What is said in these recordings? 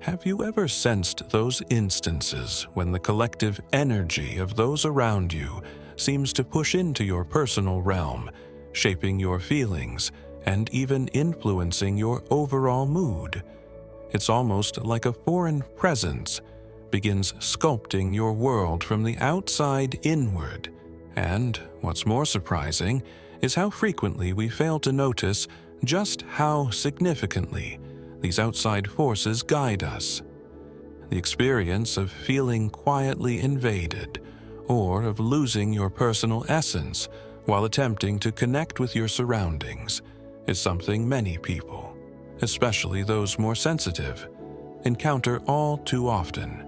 Have you ever sensed those instances when the collective energy of those around you seems to push into your personal realm, shaping your feelings and even influencing your overall mood? It's almost like a foreign presence begins sculpting your world from the outside inward. And what's more surprising is how frequently we fail to notice just how significantly these outside forces guide us. The experience of feeling quietly invaded, or of losing your personal essence while attempting to connect with your surroundings, is something many people, especially those more sensitive, encounter all too often.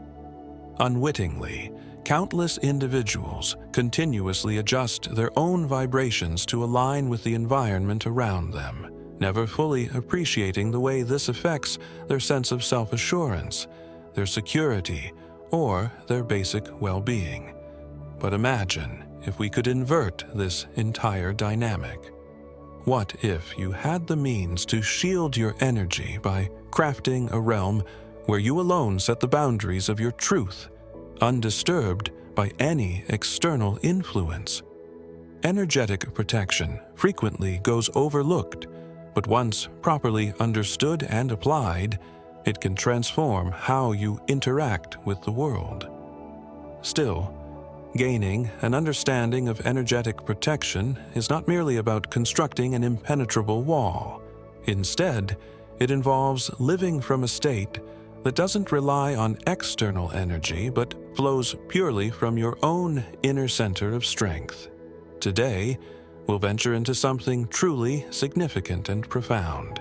Unwittingly, countless individuals continuously adjust their own vibrations to align with the environment around them, never fully appreciating the way this affects their sense of self-assurance, their security, or their basic well-being. But imagine if we could invert this entire dynamic. What if you had the means to shield your energy by crafting a realm where you alone set the boundaries of your truth, undisturbed by any external influence? Energetic protection frequently goes overlooked, but once properly understood and applied, it can transform how you interact with the world. Still, gaining an understanding of energetic protection is not merely about constructing an impenetrable wall. Instead, it involves living from a state that doesn't rely on external energy but flows purely from your own inner center of strength. Today, we'll venture into something truly significant and profound,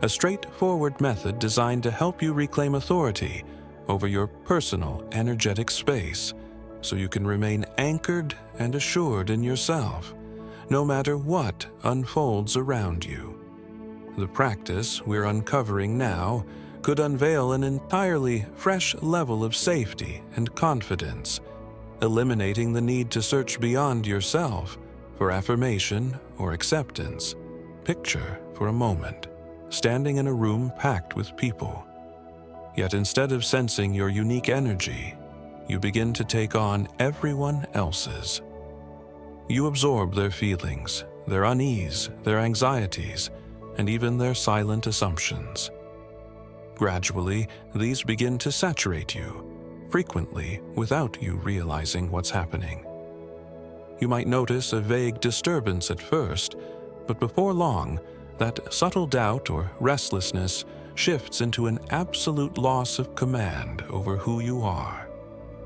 a straightforward method designed to help you reclaim authority over your personal energetic space, so you can remain anchored and assured in yourself, no matter what unfolds around you. The practice we're uncovering now could unveil an entirely fresh level of safety and confidence, eliminating the need to search beyond yourself for affirmation or acceptance. Picture, for a moment, standing in a room packed with people. Yet instead of sensing your unique energy, you begin to take on everyone else's. You absorb their feelings, their unease, their anxieties, and even their silent assumptions. Gradually, these begin to saturate you, frequently without you realizing what's happening. You might notice a vague disturbance at first, but before long, that subtle doubt or restlessness shifts into an absolute loss of command over who you are.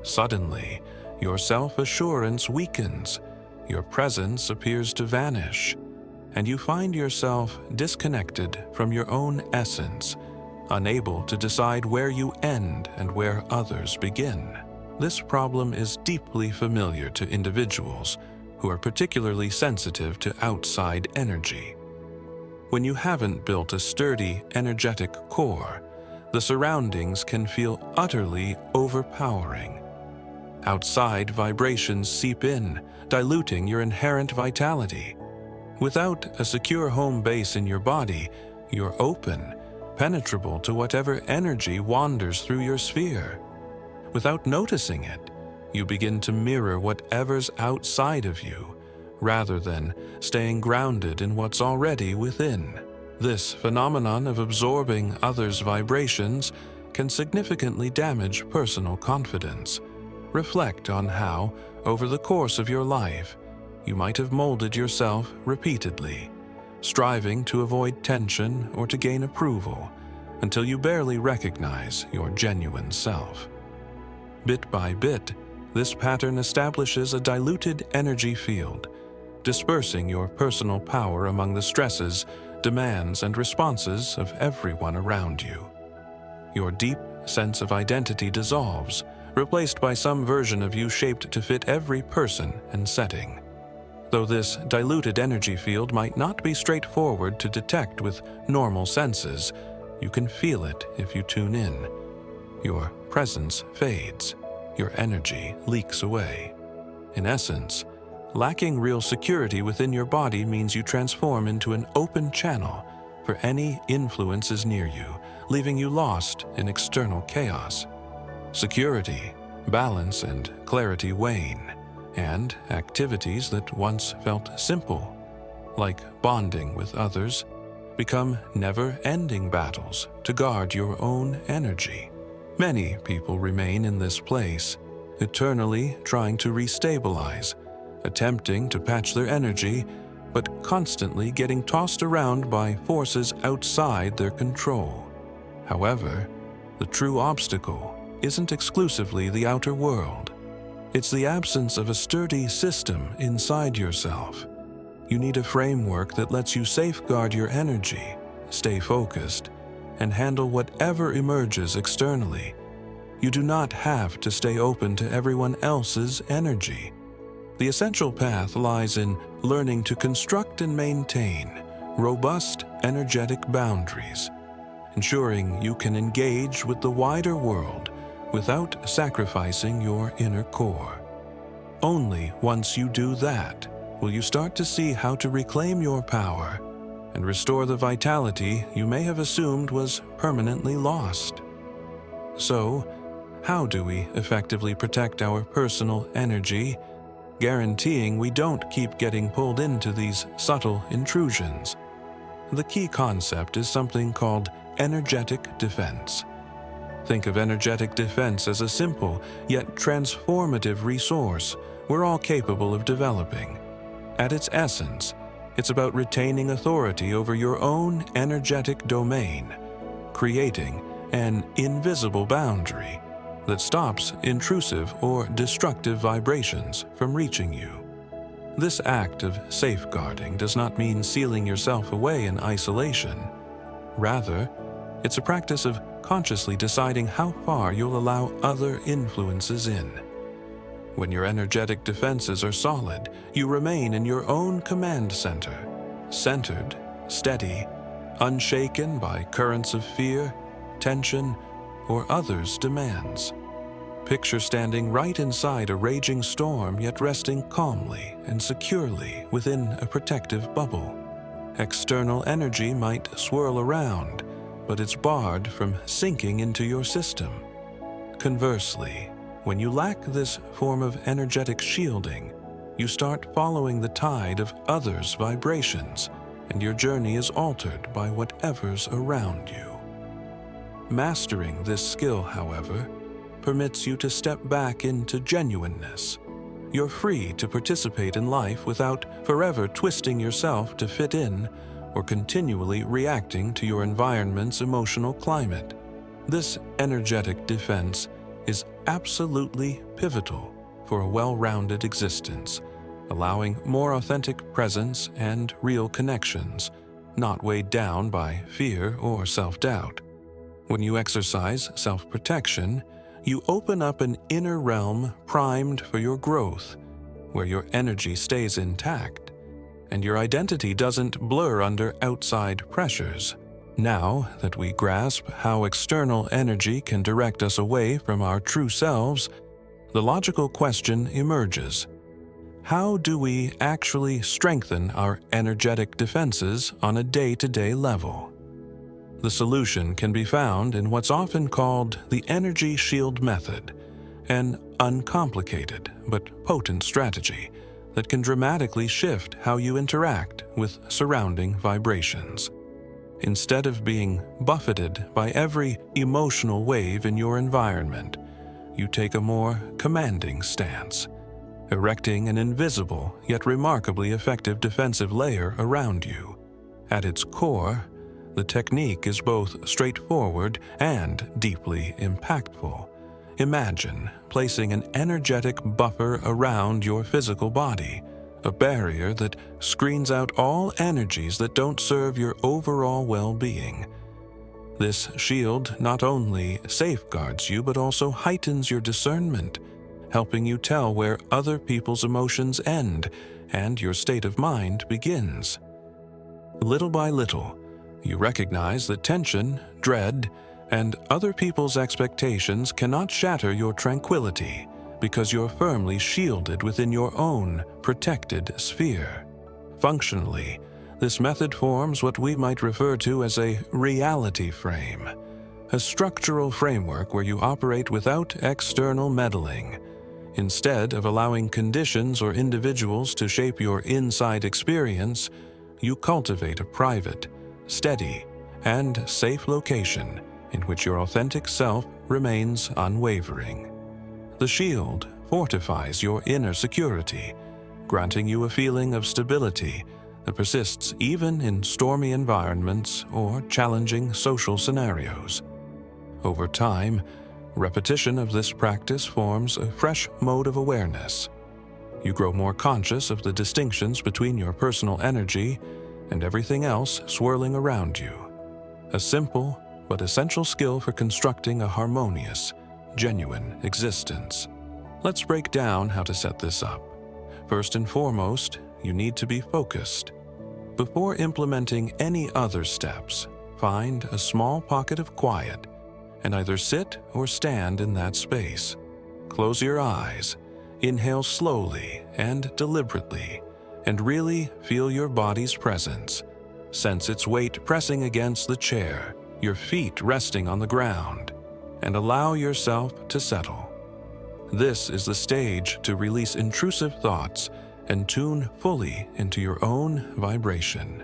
Suddenly, your self-assurance weakens, your presence appears to vanish, and you find yourself disconnected from your own essence, unable to decide where you end and where others begin. This problem is deeply familiar to individuals who are particularly sensitive to outside energy. When you haven't built a sturdy, energetic core, the surroundings can feel utterly overpowering. Outside vibrations seep in, diluting your inherent vitality. Without a secure home base in your body, you're open, penetrable to whatever energy wanders through your sphere. Without noticing it, you begin to mirror whatever's outside of you, rather than staying grounded in what's already within. This phenomenon of absorbing others' vibrations can significantly damage personal confidence. Reflect on how, over the course of your life, you might have molded yourself repeatedly, striving to avoid tension or to gain approval, until you barely recognize your genuine self. Bit by bit, this pattern establishes a diluted energy field, dispersing your personal power among the stresses, demands, and responses of everyone around you. Your deep sense of identity dissolves, replaced by some version of you shaped to fit every person and setting. Though this diluted energy field might not be straightforward to detect with normal senses, you can feel it if you tune in. Your presence fades, your energy leaks away. In essence, lacking real security within your body means you transform into an open channel for any influences near you, leaving you lost in external chaos. Security, balance, and clarity wane, and activities that once felt simple, like bonding with others, become never-ending battles to guard your own energy. Many people remain in this place, eternally trying to restabilize, attempting to patch their energy, but constantly getting tossed around by forces outside their control. However, the true obstacle isn't exclusively the outer world. It's the absence of a sturdy system inside yourself. You need a framework that lets you safeguard your energy, stay focused, and handle whatever emerges externally. You do not have to stay open to everyone else's energy. The essential path lies in learning to construct and maintain robust energetic boundaries, ensuring you can engage with the wider world without sacrificing your inner core. Only once you do that will you start to see how to reclaim your power and restore the vitality you may have assumed was permanently lost. So, how do we effectively protect our personal energy, guaranteeing we don't keep getting pulled into these subtle intrusions? The key concept is something called energetic defense. Think of energetic defense as a simple yet transformative resource we're all capable of developing. At its essence, it's about retaining authority over your own energetic domain, creating an invisible boundary that stops intrusive or destructive vibrations from reaching you. This act of safeguarding does not mean sealing yourself away in isolation. Rather, it's a practice of consciously deciding how far you'll allow other influences in. When your energetic defenses are solid, you remain in your own command center, centered, steady, unshaken by currents of fear, tension, or others' demands. Picture standing right inside a raging storm, yet resting calmly and securely within a protective bubble. External energy might swirl around, but it's barred from sinking into your system. Conversely, when you lack this form of energetic shielding, you start following the tide of others' vibrations, and your journey is altered by whatever's around you. Mastering this skill, however, permits you to step back into genuineness. You're free to participate in life without forever twisting yourself to fit in or continually reacting to your environment's emotional climate. This energetic defense is absolutely pivotal for a well-rounded existence, allowing more authentic presence and real connections, not weighed down by fear or self-doubt. When you exercise self-protection, you open up an inner realm primed for your growth, where your energy stays intact, and your identity doesn't blur under outside pressures. Now that we grasp how external energy can direct us away from our true selves, the logical question emerges: how do we actually strengthen our energetic defenses on a day-to-day level? The solution can be found in what's often called the energy shield method, an uncomplicated but potent strategy that can dramatically shift how you interact with surrounding vibrations. Instead of being buffeted by every emotional wave in your environment, you take a more commanding stance, erecting an invisible yet remarkably effective defensive layer around you. At its core, the technique is both straightforward and deeply impactful. Imagine placing an energetic buffer around your physical body, a barrier that screens out all energies that don't serve your overall well-being. This shield not only safeguards you but also heightens your discernment, helping you tell where other people's emotions end and your state of mind begins. Little by little, you recognize that tension, dread, and other people's expectations cannot shatter your tranquility because you're firmly shielded within your own protected sphere. Functionally, this method forms what we might refer to as a reality frame, a structural framework where you operate without external meddling. Instead of allowing conditions or individuals to shape your inside experience, you cultivate a private, steady, and safe location in which your authentic self remains unwavering. The shield fortifies your inner security, granting you a feeling of stability that persists even in stormy environments or challenging social scenarios. Over time, repetition of this practice forms a fresh mode of awareness. You grow more conscious of the distinctions between your personal energy and everything else swirling around you. A simple but essential skill for constructing a harmonious, genuine existence. Let's break down how to set this up. First and foremost, you need to be focused. Before implementing any other steps, find a small pocket of quiet and either sit or stand in that space. Close your eyes, inhale slowly and deliberately, and really feel your body's presence. Sense its weight pressing against the chair, your feet resting on the ground, and allow yourself to settle. This is the stage to release intrusive thoughts and tune fully into your own vibration.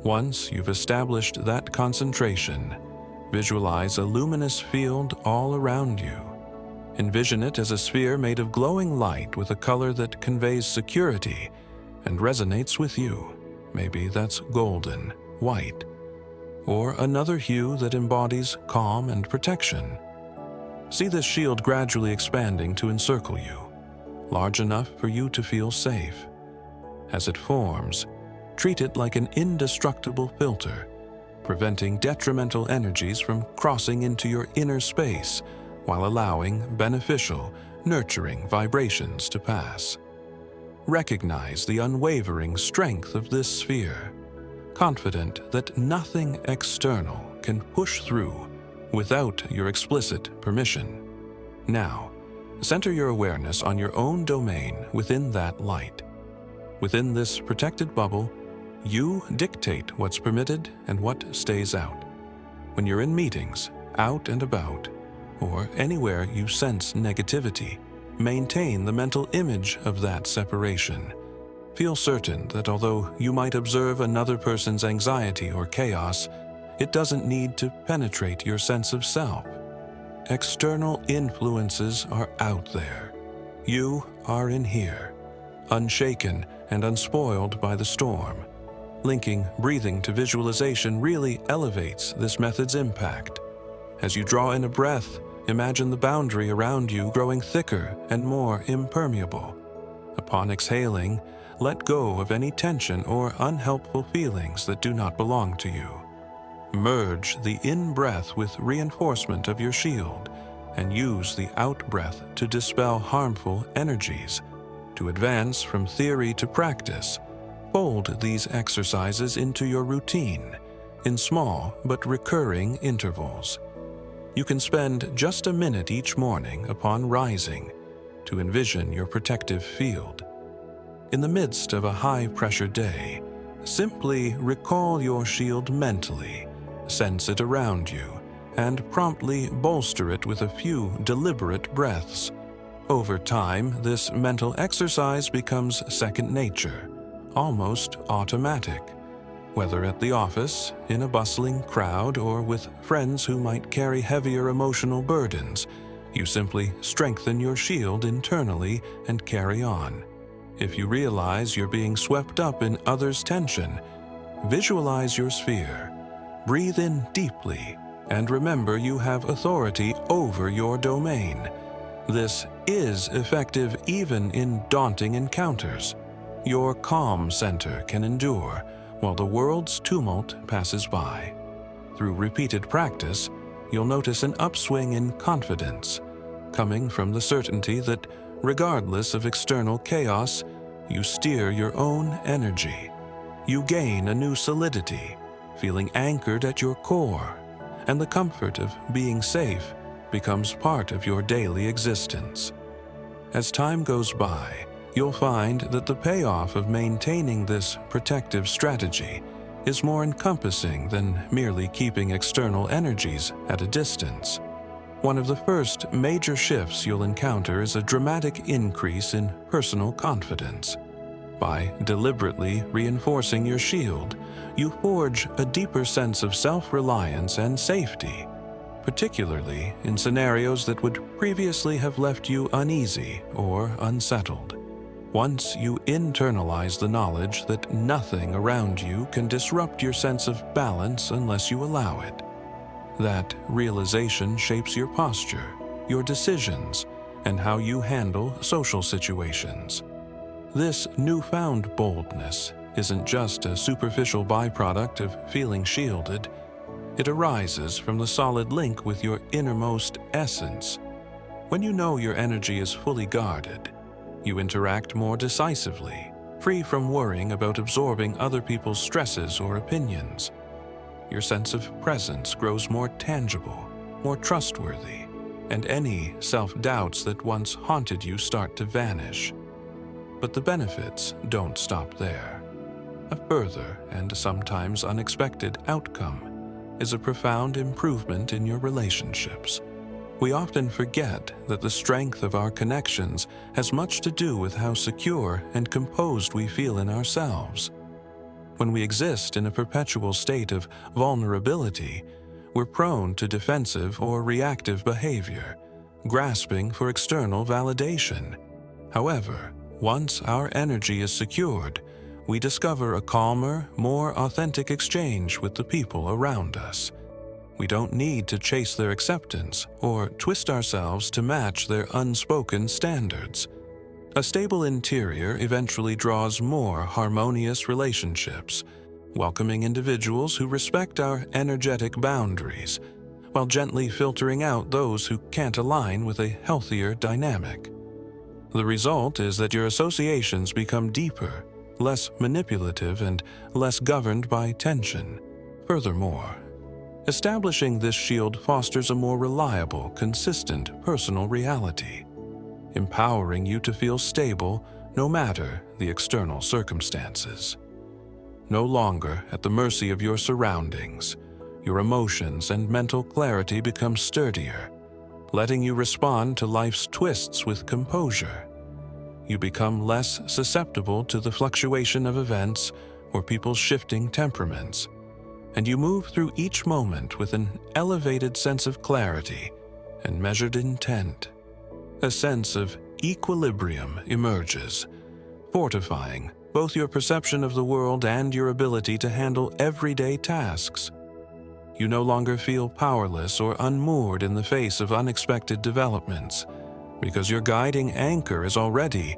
Once you've established that concentration, visualize a luminous field all around you. Envision it as a sphere made of glowing light with a color that conveys security and resonates with you. Maybe that's golden, white, or another hue that embodies calm and protection. See this shield gradually expanding to encircle you, large enough for you to feel safe. As it forms, treat it like an indestructible filter, preventing detrimental energies from crossing into your inner space while allowing beneficial, nurturing vibrations to pass. Recognize the unwavering strength of this sphere, confident that nothing external can push through without your explicit permission. Now, center your awareness on your own domain within that light. Within this protected bubble, you dictate what's permitted and what stays out. When you're in meetings, out and about, or anywhere you sense negativity, maintain the mental image of that separation. Feel certain that although you might observe another person's anxiety or chaos, it doesn't need to penetrate your sense of self. External influences are out there. You are in here, unshaken and unspoiled by the storm. Linking breathing to visualization really elevates this method's impact. As you draw in a breath, imagine the boundary around you growing thicker and more impermeable. Upon exhaling, let go of any tension or unhelpful feelings that do not belong to you. Merge the in-breath with reinforcement of your shield, and use the out-breath to dispel harmful energies. To advance from theory to practice, fold these exercises into your routine in small but recurring intervals. You can spend just a minute each morning upon rising to envision your protective field. In the midst of a high-pressure day, simply recall your shield mentally, sense it around you, and promptly bolster it with a few deliberate breaths. Over time, this mental exercise becomes second nature, almost automatic. Whether at the office, in a bustling crowd, or with friends who might carry heavier emotional burdens, you simply strengthen your shield internally and carry on. If you realize you're being swept up in others' tension, visualize your sphere. Breathe in deeply, and remember you have authority over your domain. This is effective even in daunting encounters. Your calm center can endure while the world's tumult passes by. Through repeated practice, you'll notice an upswing in confidence, coming from the certainty that, regardless of external chaos, you steer your own energy. You gain a new solidity, feeling anchored at your core, and the comfort of being safe becomes part of your daily existence. As time goes by, you'll find that the payoff of maintaining this protective strategy is more encompassing than merely keeping external energies at a distance. One of the first major shifts you'll encounter is a dramatic increase in personal confidence. By deliberately reinforcing your shield, you forge a deeper sense of self-reliance and safety, particularly in scenarios that would previously have left you uneasy or unsettled. Once you internalize the knowledge that nothing around you can disrupt your sense of balance unless you allow it, that realization shapes your posture, your decisions, and how you handle social situations. This newfound boldness isn't just a superficial byproduct of feeling shielded. It arises from the solid link with your innermost essence. When you know your energy is fully guarded, you interact more decisively, free from worrying about absorbing other people's stresses or opinions. Your sense of presence grows more tangible, more trustworthy, and any self-doubts that once haunted you start to vanish. But the benefits don't stop there. A further and sometimes unexpected outcome is a profound improvement in your relationships. We often forget that the strength of our connections has much to do with how secure and composed we feel in ourselves. When we exist in a perpetual state of vulnerability, we're prone to defensive or reactive behavior, grasping for external validation. However, once our energy is secured, we discover a calmer, more authentic exchange with the people around us. We don't need to chase their acceptance or twist ourselves to match their unspoken standards. A stable interior eventually draws more harmonious relationships, welcoming individuals who respect our energetic boundaries, while gently filtering out those who can't align with a healthier dynamic. The result is that your associations become deeper, less manipulative, and less governed by tension. Furthermore, establishing this shield fosters a more reliable, consistent personal reality, empowering you to feel stable no matter the external circumstances. No longer at the mercy of your surroundings, your emotions and mental clarity become sturdier, letting you respond to life's twists with composure. You become less susceptible to the fluctuation of events or people's shifting temperaments, and you move through each moment with an elevated sense of clarity and measured intent. A sense of equilibrium emerges, fortifying both your perception of the world and your ability to handle everyday tasks. You no longer feel powerless or unmoored in the face of unexpected developments, because your guiding anchor is already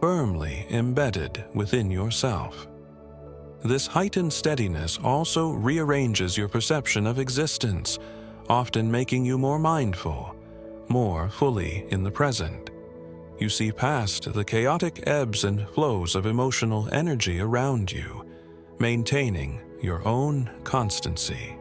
firmly embedded within yourself. This heightened steadiness also rearranges your perception of existence, often making you more mindful, more fully in the present. You see past the chaotic ebbs and flows of emotional energy around you, maintaining your own constancy.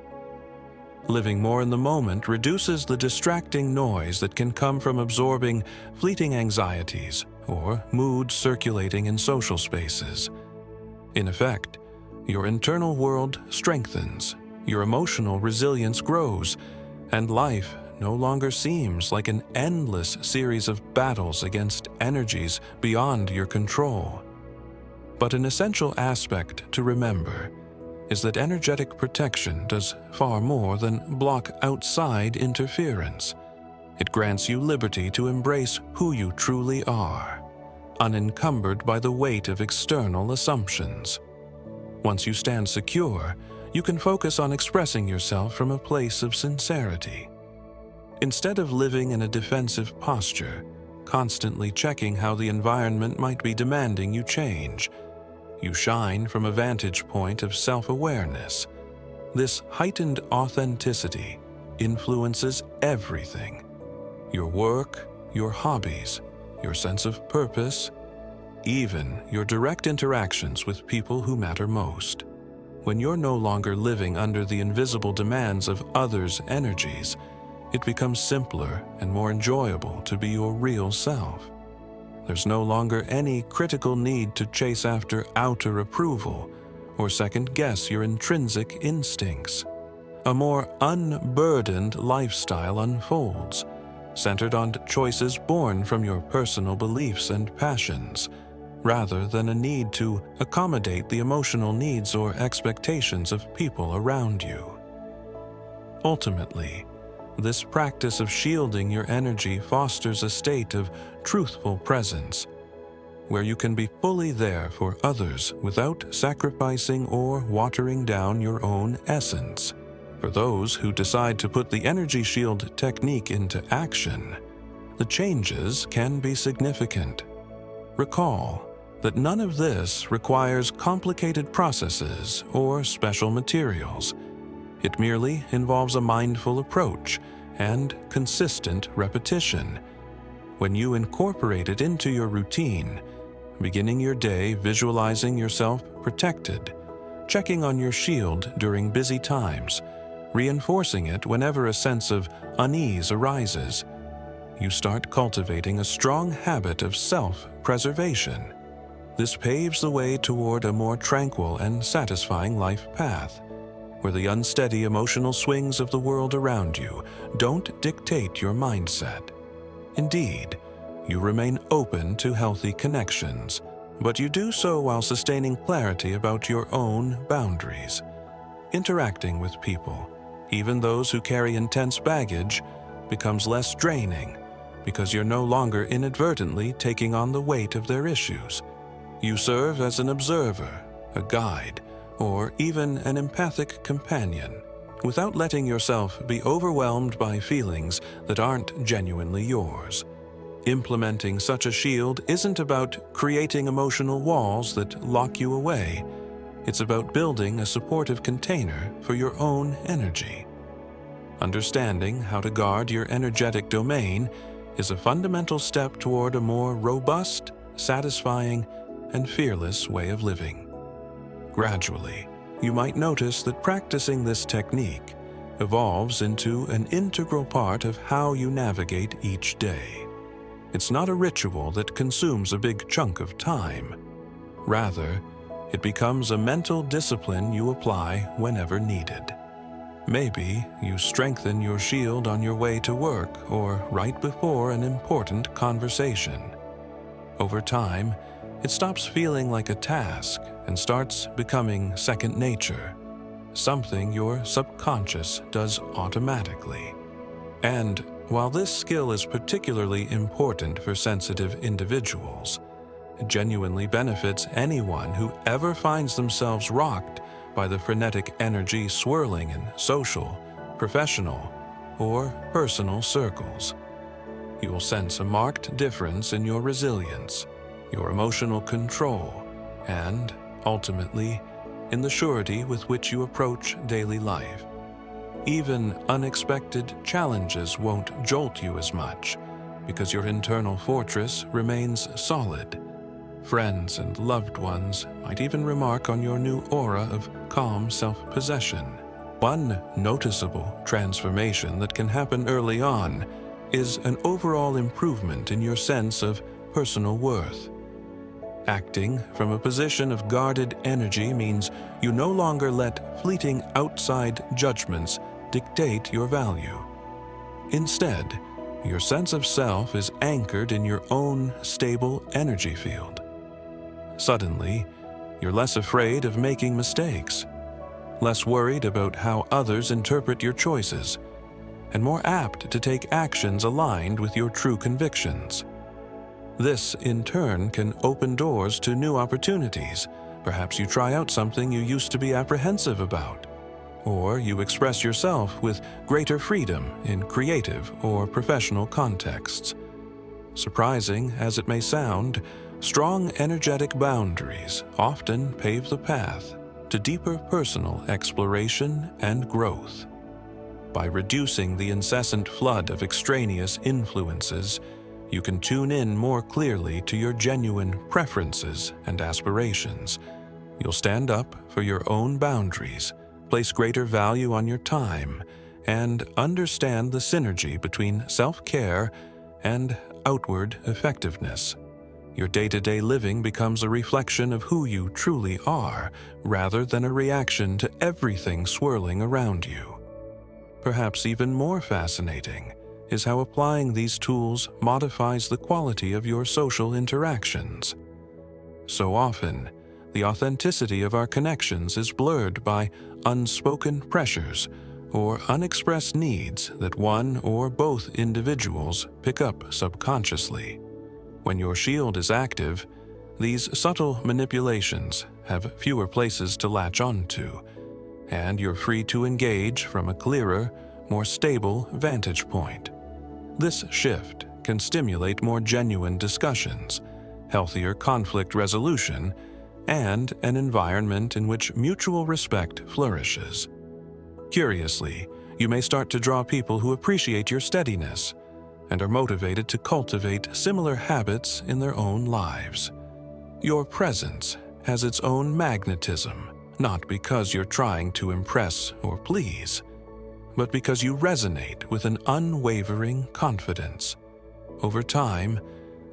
Living more in the moment reduces the distracting noise that can come from absorbing fleeting anxieties or moods circulating in social spaces. In effect, your internal world strengthens, your emotional resilience grows, and life no longer seems like an endless series of battles against energies beyond your control. But an essential aspect to remember is that energetic protection does far more than block outside interference. It grants you liberty to embrace who you truly are, unencumbered by the weight of external assumptions. Once you stand secure, you can focus on expressing yourself from a place of sincerity. Instead of living in a defensive posture, constantly checking how the environment might be demanding you change, you shine from a vantage point of self-awareness. This heightened authenticity influences everything: your work, your hobbies, your sense of purpose, even your direct interactions with people who matter most. When you're no longer living under the invisible demands of others' energies, it becomes simpler and more enjoyable to be your real self. There's no longer any critical need to chase after outer approval or second-guess your intrinsic instincts. A more unburdened lifestyle unfolds, centered on choices born from your personal beliefs and passions, rather than a need to accommodate the emotional needs or expectations of people around you. Ultimately, this practice of shielding your energy fosters a state of truthful presence, where you can be fully there for others without sacrificing or watering down your own essence. For those who decide to put the energy shield technique into action, the changes can be significant. Recall that none of this requires complicated processes or special materials. It merely involves a mindful approach and consistent repetition. When you incorporate it into your routine, beginning your day visualizing yourself protected, checking on your shield during busy times, reinforcing it whenever a sense of unease arises, you start cultivating a strong habit of self-preservation. This paves the way toward a more tranquil and satisfying life path, where the unsteady emotional swings of the world around you don't dictate your mindset. Indeed, you remain open to healthy connections, but you do so while sustaining clarity about your own boundaries. Interacting with people, even those who carry intense baggage, becomes less draining because you're no longer inadvertently taking on the weight of their issues. You serve as an observer, a guide, or even an empathic companion, without letting yourself be overwhelmed by feelings that aren't genuinely yours. Implementing such a shield isn't about creating emotional walls that lock you away. It's about building a supportive container for your own energy. Understanding how to guard your energetic domain is a fundamental step toward a more robust, satisfying, and fearless way of living. Gradually, you might notice that practicing this technique evolves into an integral part of how you navigate each day. It's not a ritual that consumes a big chunk of time. Rather, it becomes a mental discipline you apply whenever needed. Maybe you strengthen your shield on your way to work or right before an important conversation. Over time, it stops feeling like a task and starts becoming second nature, something your subconscious does automatically. And while this skill is particularly important for sensitive individuals, it genuinely benefits anyone who ever finds themselves rocked by the frenetic energy swirling in social, professional, or personal circles. You will sense a marked difference in your resilience, your emotional control, and, ultimately, in the surety with which you approach daily life. Even unexpected challenges won't jolt you as much, because your internal fortress remains solid. Friends and loved ones might even remark on your new aura of calm self-possession. One noticeable transformation that can happen early on is an overall improvement in your sense of personal worth. Acting from a position of guarded energy means you no longer let fleeting outside judgments dictate your value. Instead, your sense of self is anchored in your own stable energy field. Suddenly, you're less afraid of making mistakes, less worried about how others interpret your choices, and more apt to take actions aligned with your true convictions. This, in turn, can open doors to new opportunities. Perhaps you try out something you used to be apprehensive about, or you express yourself with greater freedom in creative or professional contexts. Surprising as it may sound, strong energetic boundaries often pave the path to deeper personal exploration and growth. By reducing the incessant flood of extraneous influences, you can tune in more clearly to your genuine preferences and aspirations. You'll stand up for your own boundaries, place greater value on your time, and understand the synergy between self-care and outward effectiveness. Your day-to-day living becomes a reflection of who you truly are, rather than a reaction to everything swirling around you. Perhaps even more fascinating is how applying these tools modifies the quality of your social interactions. So often, the authenticity of our connections is blurred by unspoken pressures or unexpressed needs that one or both individuals pick up subconsciously. When your shield is active, these subtle manipulations have fewer places to latch onto, and you're free to engage from a clearer, more stable vantage point. This shift can stimulate more genuine discussions, healthier conflict resolution, and an environment in which mutual respect flourishes. Curiously, you may start to draw people who appreciate your steadiness and are motivated to cultivate similar habits in their own lives. Your presence has its own magnetism, not because you're trying to impress or please, but because you resonate with an unwavering confidence. Over time,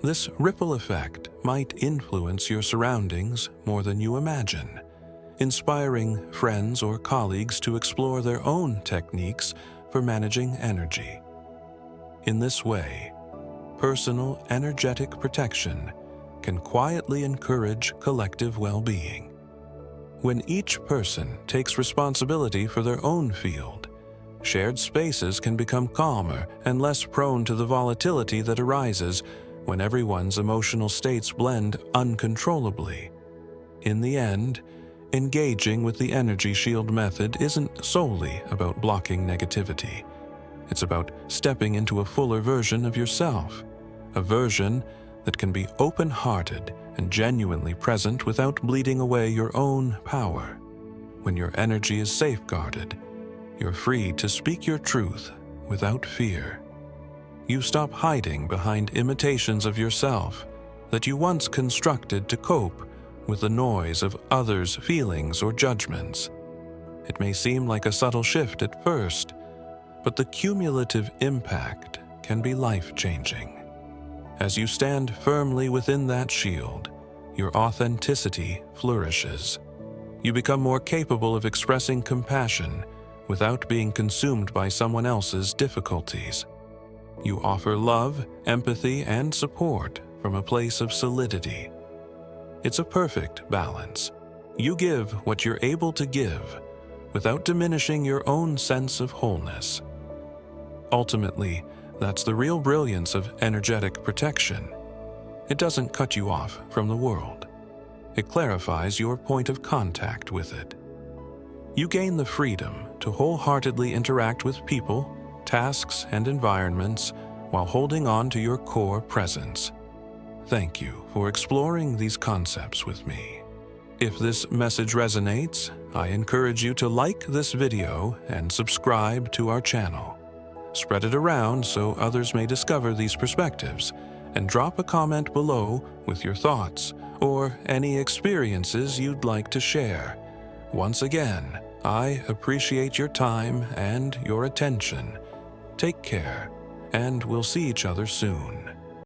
this ripple effect might influence your surroundings more than you imagine, inspiring friends or colleagues to explore their own techniques for managing energy. In this way, personal energetic protection can quietly encourage collective well-being. When each person takes responsibility for their own field, shared spaces can become calmer and less prone to the volatility that arises when everyone's emotional states blend uncontrollably. In the end, engaging with the energy shield method isn't solely about blocking negativity. It's about stepping into a fuller version of yourself, a version that can be open-hearted and genuinely present without bleeding away your own power. When your energy is safeguarded, you're free to speak your truth without fear. You stop hiding behind imitations of yourself that you once constructed to cope with the noise of others' feelings or judgments. It may seem like a subtle shift at first, but the cumulative impact can be life-changing. As you stand firmly within that shield, your authenticity flourishes. You become more capable of expressing compassion without being consumed by someone else's difficulties. You offer love, empathy, and support from a place of solidity. It's a perfect balance. You give what you're able to give without diminishing your own sense of wholeness. Ultimately, that's the real brilliance of energetic protection. It doesn't cut you off from the world. It clarifies your point of contact with it. You gain the freedom to wholeheartedly interact with people, tasks, and environments while holding on to your core presence. Thank you for exploring these concepts with me. If this message resonates, I encourage you to like this video and subscribe to our channel. Spread it around so others may discover these perspectives, and drop a comment below with your thoughts or any experiences you'd like to share. Once again, I appreciate your time and your attention. Take care, and we'll see each other soon.